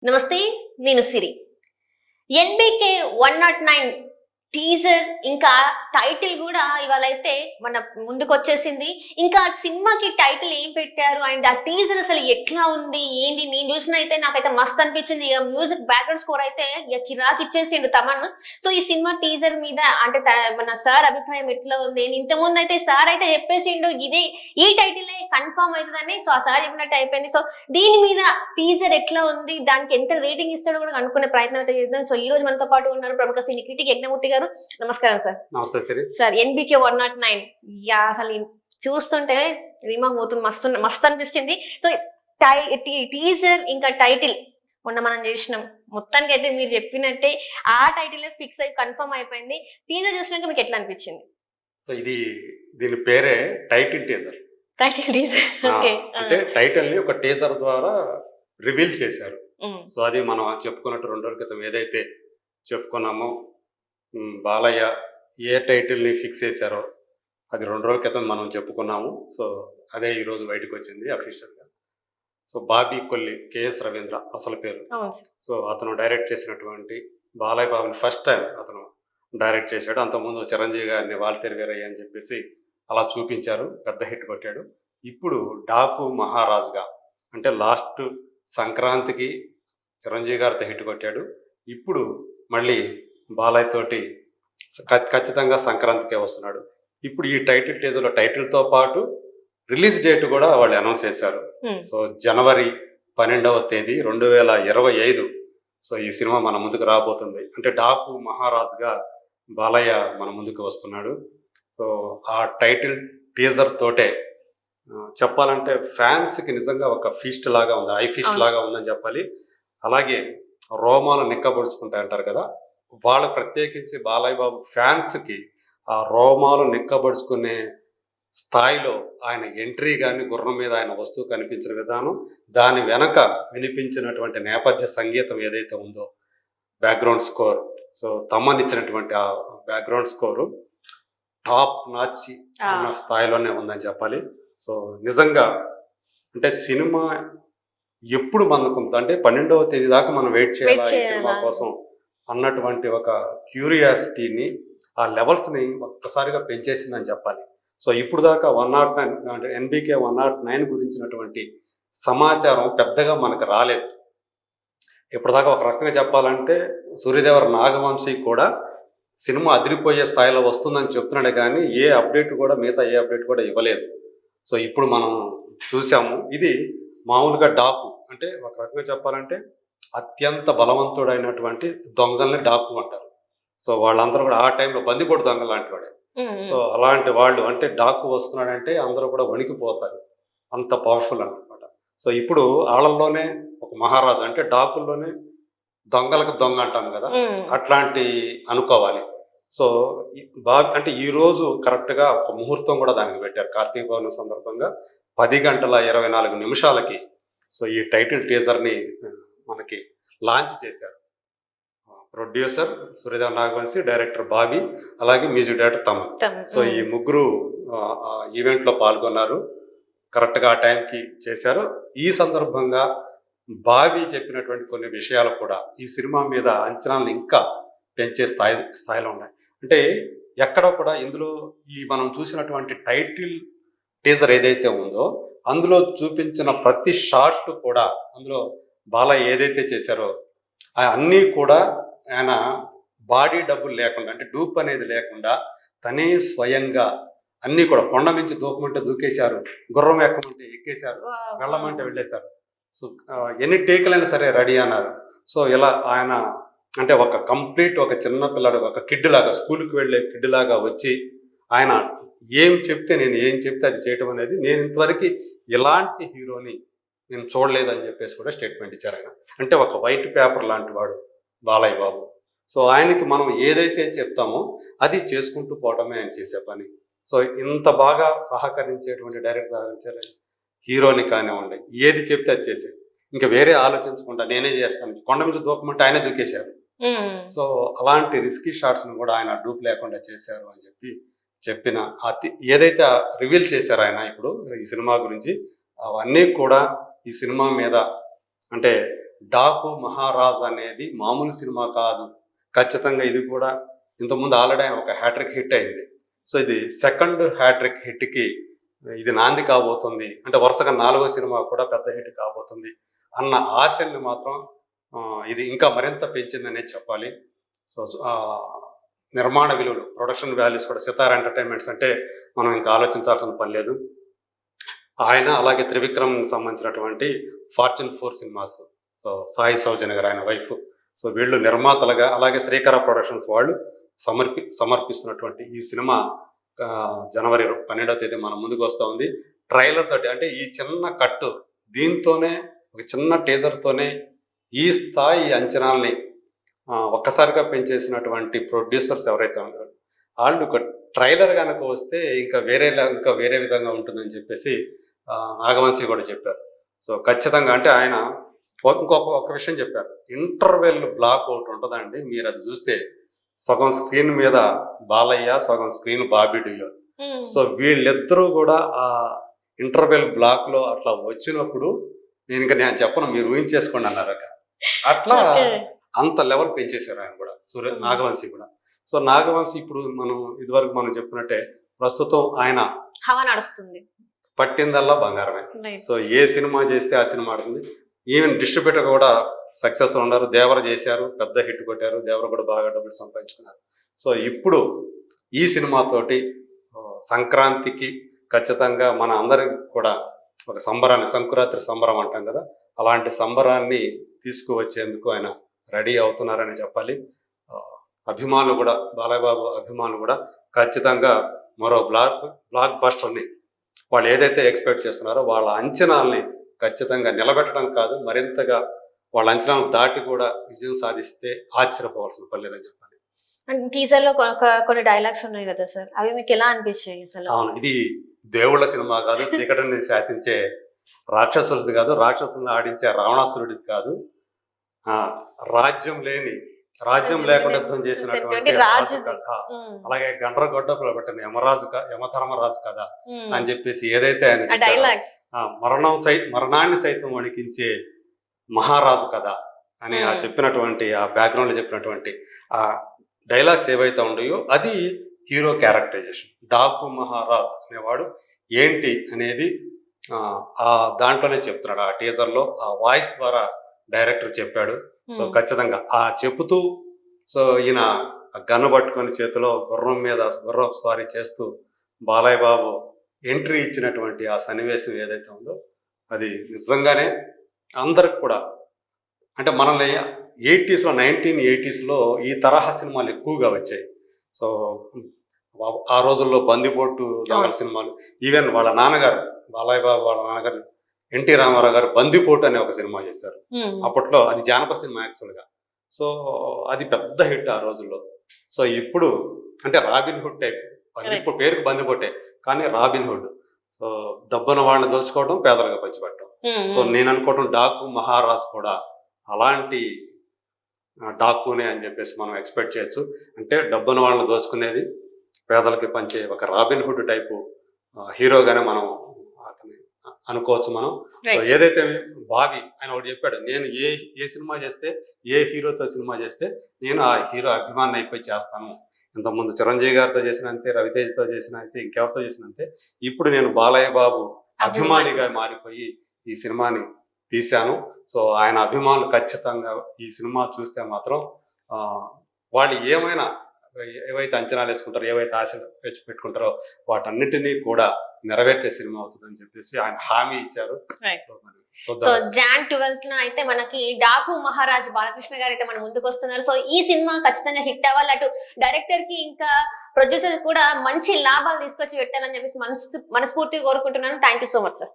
నమస్తే. నేను సిరి. NBK 109 teaser ఇంకా టైటిల్ గూడా ఇవాళైతే మన ముందుకొచ్చేసింది. ఇంకా సినిమాకి టైటిల్ ఏం పెట్టారు అండ్ ఆ టీజర్ అసలు ఎట్లా ఉంది? ఏంది? నేను చూసినయితే నాకైతే మస్త్ అనిపించింది. ఇగ మ్యూజిక్ బ్యాక్‌గ్రౌండ్ స్కోర్ అయితే ఇగ కిరాకిచ్చేసిండు తమన్. సో, ఈ సినిమా టీజర్ మీద అంటే మన సార్ అభిప్రాయం ఎట్లా ఉంది? ఇంతకుముందయితే సార్ అయితే చెప్పేసిండు ఇది ఈ టైటిలే కన్ఫర్మ్ అయితదని. సో, ఆ సార్ చెప్పినట్టు అయిపోయింది. సో, దీని మీద టీజర్ ఎట్లా ఉంది? దానికి ఎంత రేటింగ్ ఇస్తాడో కూడా కనుక్కునే ప్రయత్నం అయితే చేద్దాం. సో, ఈ రోజు మనతో పాటు ఉన్నారు ప్రముఖ సినీ క్రిటిక్ యజ్ఞమూర్తి గారు. నమస్కారం సార్. నమస్తే సిరి. సార్, ఎన్‌బీకే 109 అసలు చూస్తుంటే రీమాక్ పోతుంది. మస్తు అనిపిస్తుంది. సో, టీజర్ ఇంకా టైటిల్ మొన్న మనం చేసినాం. మొత్తానికి అయితే మీరు చెప్పినట్టే ఆ టైటిల్ ఫిక్స్ అయి కన్ఫర్మ్ అయిపోయింది. టీజర్ చూసినాక మీకు ఎట్లా అనిపించింది? సో, దీని పేరే title teaser. Title teaser. Okay. అంటే టైటిల్ ని ఒక టీజర్ ద్వారా రివీల్ చేశారు. సో, అది మనం చెప్పుకున్నట్టు 2 రోజుల క్రితం ఏదైతే చెప్పుకున్నామో బాలయ్య ఏ టైటిల్ ని ఫిక్స్ చేశారో అది 2 రోజుల క్రితం మనం చెప్పుకున్నాము. సో, అదే ఈరోజు బయటకు వచ్చింది అఫీషియల్ గా. సో, బాబీ కొల్లి కేఎస్ రవీంద్ర అసలు పేరు. సో, అతను డైరెక్ట్ చేసినటువంటి బాలయ్య బాబుని ఫస్ట్ టైం అతను డైరెక్ట్ చేశాడు. అంతకుముందు చిరంజీవి గారిని వాల్తేరు వీరయ్య అని చెప్పేసి అలా చూపించారు, పెద్ద హిట్ కొట్టాడు. ఇప్పుడు డాకు మహారాజుగా అంటే లాస్ట్ సంక్రాంతికి చిరంజీవి గారితో హిట్ కొట్టాడు. ఇప్పుడు మళ్ళీ బాలయ్య తోటి ఖచ్చితంగా సంక్రాంతికే వస్తున్నాడు. ఇప్పుడు ఈ టైటిల్ టీజర్లో టైటిల్తో పాటు రిలీజ్ డేట్ కూడా వాళ్ళు అనౌన్స్ చేశారు. సో, జనవరి 12వ తేదీ 2025. సో, ఈ సినిమా మన ముందుకు రాబోతుంది. అంటే డాకు మహారాజుగా బాలయ్య మన ముందుకు వస్తున్నాడు. సో, ఆ టైటిల్ టీజర్ తోటే చెప్పాలంటే ఫ్యాన్స్కి నిజంగా ఒక ఫీస్ట్ లాగా ఉంది, ఐ ఫీస్ట్ లాగా ఉందని చెప్పాలి. అలాగే రోమాలు నిక్కబొడుచుకుంటాయి అంటారు కదా, వాళ్ళు ప్రత్యేకించి బాలయ్య బాబు ఫ్యాన్స్కి ఆ రోమాలు నిక్కబడుచుకునే స్థాయిలో ఆయన ఎంట్రీ కానీ గుర్రం మీద ఆయన వస్తువు కనిపించిన విధానం, దాని వెనక వినిపించినటువంటి నేపథ్య సంగీతం ఏదైతే ఉందో బ్యాక్గ్రౌండ్ స్కోర్, సో తమన్ ఇచ్చినటువంటి ఆ బ్యాక్గ్రౌండ్ స్కోరు టాప్ నాచ్ అన్న స్థాయిలోనే ఉందని చెప్పాలి. సో, నిజంగా అంటే సినిమా ఎప్పుడు మనకుంటుంది అంటే 12వ తేదీ దాకా మనం వెయిట్ చేయాలా ఈ సినిమా కోసం అన్నటువంటి ఒక క్యూరియాసిటీని, ఆ లెవెల్స్ని ఒక్కసారిగా పెంచేసిందని చెప్పాలి. సో, ఇప్పుడు దాకా 109 అంటే ఎన్‌బీకే 109 గురించినటువంటి సమాచారం పెద్దగా మనకు రాలేదు. ఇప్పటిదాకా ఒక రకంగా చెప్పాలంటే సూర్యదేవర నాగవంశీ కూడా సినిమా అదిరిపోయే స్థాయిలో వస్తుందని చెప్తున్నాడే కానీ ఏ అప్డేట్ కూడా మిగతా ఏ అప్డేట్ కూడా ఇవ్వలేదు. సో, ఇప్పుడు మనం చూసాము. ఇది మామూలుగా డాకు అంటే ఒక రకంగా చెప్పాలంటే అత్యంత బలవంతుడైనటువంటి దొంగల్ని డాకు అంటారు. సో, వాళ్ళందరూ కూడా ఆ టైంలో బందిపోటు దొంగ లాంటి వాడే. సో, అలాంటి వాళ్ళు అంటే డాకు వస్తున్నాడంటే అందరూ కూడా వణికిపోతారు, అంత పవర్ఫుల్ అన్నమాట. సో, ఇప్పుడు వాళ్ళల్లోనే ఒక మహారాజు అంటే డాకుల్లోనే దొంగలకు దొంగ అంటాం కదా, అట్లాంటి అనుకోవాలి. సో, అంటే ఈరోజు కరెక్ట్గా ఒక ముహూర్తం కూడా దానికి పెట్టారు. కార్తీక పౌర్ణమి సందర్భంగా 10:24 సో, ఈ టైటిల్ టీజర్ని మనకి లాంచ్ చేశారు. ప్రొడ్యూసర్ సూర్యదేవర నాగవంశీ, డైరెక్టర్ బాబీ, అలాగే మ్యూజిక్ డైరెక్టర్ తమన్. సో, ఈ ముగ్గురు ఈవెంట్లో పాల్గొన్నారు. కరెక్ట్గా ఆ టైంకి చేశారు. ఈ సందర్భంగా బాబీ చెప్పినటువంటి కొన్ని విషయాలు కూడా ఈ సినిమా మీద అంచనాలను ఇంకా పెంచే స్థాయిలో ఉన్నాయి. అంటే ఎక్కడో కూడా ఇందులో మనం చూసినటువంటి టైటిల్ టీజర్ ఏదైతే ఉందో అందులో చూపించిన ప్రతి షాట్ కూడా, అందులో బాలయ్య ఏదైతే చేశారో అన్నీ కూడా ఆయన బాడీ డబ్బులు లేకుండా అంటే డూప్ అనేది లేకుండా తనే స్వయంగా అన్నీ కూడా కొండ నుంచి దూకమంటే దూకేశారు, గుర్రం ఎక్కమంటే ఎక్కేశారు, వెళ్ళమంటే వెళ్ళేశారు. సో, ఎన్ని టేకులైనా సరే రెడీ అన్నారు. సో, ఇలా ఆయన అంటే ఒక కంప్లీట్ ఒక చిన్న పిల్లడు, ఒక కిడ్ లాగా, స్కూల్కి వెళ్ళే కిడ్ లాగా వచ్చి ఆయన ఏం చెప్తే అది చేయటం అనేది నేను ఇంతవరకు ఇలాంటి హీరోని నేను చూడలేదని చెప్పేసి కూడా స్టేట్మెంట్ ఇచ్చారు ఆయన. అంటే ఒక వైట్ పేపర్ లాంటి వాడు బాలయ్య బాబు. సో, ఆయనకి మనం ఏదైతే చెప్తామో అది చేసుకుంటూ పోవటమే ఆయన చేసే పని. సో, ఇంత బాగా సహకరించేటువంటి డైరెక్టర్ హీరోని కానివ్వండి, ఏది చెప్తే అది చేసేది, ఇంకా వేరే ఆలోచించకుండా నేనే చేస్తాను, కొండ మీద దూకమంటే ఆయనే దూకేశారు. సో, అలాంటి రిస్కీ షాట్స్ని కూడా ఆయన డూప్ లేకుండా చేశారు అని చెప్పిన ఏదైతే రివీల్ చేశారు ఆయన ఇప్పుడు ఈ సినిమా గురించి, అవన్నీ కూడా ఈ సినిమా మీద అంటే డాకు మహారాజ్ అనేది మామూలు సినిమా కాదు, ఖచ్చితంగా ఇది కూడా ఇంతకుముందు ఆల్రెడీ ఆయన ఒక హ్యాట్రిక్ హిట్ అయింది. సో ఇది సెకండ్ హ్యాట్రిక్ హిట్కి ఇది నాంది కాబోతుంది, అంటే వరుసగా 4వ సినిమా కూడా పెద్ద హిట్ కాబోతుంది అన్న ఆశల్ని మాత్రం ఇది ఇంకా మరింత పెంచిందనే చెప్పాలి. సో నిర్మాణ విలువలు, ప్రొడక్షన్ వాల్యూస్ కూడా సితార ఎంటర్టైన్మెంట్స్ అంటే మనం ఇంకా ఆలోచించాల్సిన పని లేదు. ఆయన అలాగే త్రివిక్రమ్ సంబంధించినటువంటి ఫార్చ్యూన్ 4 సినిమాస్, సో సాయి సౌజన్య గారు ఆయన వైఫ్, సో వీళ్ళు నిర్మాతలుగా, అలాగే శ్రీకర ప్రొడక్షన్స్ వాళ్ళు సమర్పిస్తున్నటువంటి ఈ సినిమా జనవరి 12వ తేదీ మన ముందుకు వస్తూ ఉంది. ట్రైలర్ తోటి, అంటే ఈ చిన్న కట్టు, దీంతోనే ఒక చిన్న టీజర్తోనే ఈ స్థాయి అంచనాల్ని ఒక్కసారిగా పెంచేసినటువంటి ప్రొడ్యూసర్స్ ఎవరైతే ఉన్నారో వాళ్ళు ఒక ట్రైలర్ కనుక వస్తే ఇంకా వేరే విధంగా ఉంటుందని చెప్పేసి నాగవంశీ కూడా చెప్పారు. సో ఖచ్చితంగా, అంటే ఆయన ఒక విషయం చెప్పారు, ఇంటర్వెల్ బ్లాక్ ఒకటి ఉంటుందండి, మీరు అది చూస్తే సగం స్క్రీన్ మీద బాలయ్య, సగం స్క్రీన్ బాబీ డియోల్. సో వీళ్ళిద్దరూ కూడా ఆ ఇంటర్వెల్ బ్లాక్ లో అట్లా వచ్చినప్పుడు నేను చెప్పను, మీరు ఊహించేసుకోండి అన్నారు. అట్లా అంత లెవెల్ పెంచేశారు ఆయన కూడా, నాగవంశీ కూడా. సో నాగవంశీ ఇప్పుడు ఇదివరకు మనం చెప్పినట్టే ప్రస్తుతం ఆయన హవా నడుస్తుంది, పట్టిందల్లా బంగారమే. సో ఏ సినిమా చేస్తే ఆ సినిమా ఆడుతుంది. ఈవెన్ డిస్ట్రిబ్యూటర్ కూడా సక్సెస్ ఉన్నారు. దేవర చేశారు, పెద్ద హిట్ కొట్టారు, దేవర కూడా బాగా డబ్బులు సంపాదించుకున్నారు. సో ఇప్పుడు ఈ సినిమాతోటి సంక్రాంతికి ఖచ్చితంగా మన అందరికి కూడా ఒక సంబరాన్ని, సంక్రాంతి సంబరం అంటాం కదా, అలాంటి సంబరాన్ని తీసుకువచ్చేందుకు ఆయన రెడీ అవుతున్నారని చెప్పాలి. అభిమానులు కూడా, బాలయ్య బాబు అభిమానులు కూడా ఖచ్చితంగా మరో బ్లాక్ బస్టర్ని వాళ్ళు ఏదైతే ఎక్స్పెక్ట్ చేస్తున్నారో వాళ్ళ అంచనాల్ని ఖచ్చితంగా నిలబెట్టడం కాదు, మరింతగా వాళ్ళ అంచనాలు దాటి కూడా విజయం సాధిస్తే ఆశ్చర్యపోవాల్సిన పని లేదని చెప్పాలి. టీజర్ లో కొన్ని డైలాగ్స్ ఉన్నాయి కదా సార్, అవి మీకు ఎలా అనిపించాయి అసలు? అవును, ఇది దేవుళ్ళ సినిమా కాదు, చీకటిని శాసించే రాక్షసులది కాదు, రాక్షసులను ఆడించే రావణాసురుడిది కాదు, రాజ్యం లేకుండా యుద్ధం చేసినటువంటి రాజు కథ, అలాగే గండ్రగొడ్డపులో పెట్టిన యమధర్మరాజు కథ అని చెప్పేసి ఏదైతే ఆయన మరణాన్ని సైతం వణికించే మహారాజు కథ అని చెప్పినటువంటి ఆ బ్యాక్గ్రౌండ్ లో చెప్పినటువంటి ఆ డైలాగ్స్ ఏవైతే ఉన్నాయో అది హీరో క్యారెక్టరైజేషన్. డాకు మహారాజ్ అనేవాడు ఏంటి అనేది దాంట్లోనే చెప్తున్నాడు. ఆ టీజర్ లో ఆ వాయిస్ ద్వారా డైరెక్టర్ చెప్పాడు. సో ఖచ్చితంగా చెబుతూ, సో ఈయన గన్ను పట్టుకొని చేతిలో గుర్రం స్వారీ చేస్తూ బాలయ్య బాబు ఎంట్రీ ఇచ్చినటువంటి ఆ సన్నివేశం ఏదైతే ఉందో అది నిజంగానే అందరికి కూడా, అంటే మనల్ని 1980s ఈ తరహా సినిమాలు ఎక్కువగా వచ్చాయి. సో ఆ రోజుల్లో బందిపోటు దొంగల సినిమాలు, ఈవెన్ వాళ్ళ నాన్నగారు బాలయ్య బాబు వాళ్ళ నాన్నగారు ఎన్టీ రామారావు గారు బందిపోటు అనే ఒక సినిమా చేశారు. అప్పట్లో అది జానపద సినిమా యాక్చువల్ గా. సో అది పెద్ద హిట్ ఆ రోజుల్లో. సో ఇప్పుడు అంటే రాబిన్ హుడ్ టైప్, ఇప్పుడు పేరుకు బందిపోటే కానీ రాబిన్ హుడ్. సో డబ్బున వాళ్ళని దోచుకోవడం, పేదలుగా పంచిపెట్టడం. సో నేను అనుకోవడం డాకు మహారాజ్ కూడా అలాంటి డాకునే అని చెప్పేసి మనం ఎక్స్పెక్ట్ చేయొచ్చు. అంటే డబ్బున వాళ్ళని దోచుకునేది, పేదలకి పంచే ఒక రాబిన్ హుడ్ టైపు హీరోగానే మనం అతన్ని అనుకోవచ్చు మనం. సో ఏదైతే బాబీ ఆయన ఒకటి చెప్పాడు, నేను ఏ సినిమా చేస్తే, ఏ హీరోతో సినిమా చేస్తే నేను ఆ హీరో అభిమాని అయిపోయి చేస్తాను. ఇంతకుముందు చిరంజీవి గారితో చేసినంతే, రవితేజ్తో చేసినంతే, ఇంకెవరితో చేసినంతే, ఇప్పుడు నేను బాలయ్య బాబు అభిమానిగా మారిపోయి ఈ సినిమాని తీశాను. సో ఆయన అభిమానులు ఖచ్చితంగా ఈ సినిమా చూస్తే మాత్రం వాళ్ళు ఏవైతే అంచనాలు వేసుకుంటారో, ఏవైతే ఆశలు పెట్టుకుంటారో వాటన్నిటినీ కూడా నెరవేర్చే సినిమా అవుతుందని చెప్పేసి ఆయన హామీ ఇచ్చారు. సో Jan 12th అయితే మనకి డాకు మహారాజ్ బాలకృష్ణ గారు అయితే మన ముందుకు వస్తున్నారు. సో ఈ సినిమా ఖచ్చితంగా హిట్ అవ్వాలి, అటు డైరెక్టర్ కి ఇంకా ప్రొడ్యూసర్ కూడా మంచి లాభాలు తీసుకొచ్చి పెట్టాలని చెప్పేసి మనస్ఫూర్తిగా కోరుకుంటున్నాను. Thank you so much sir.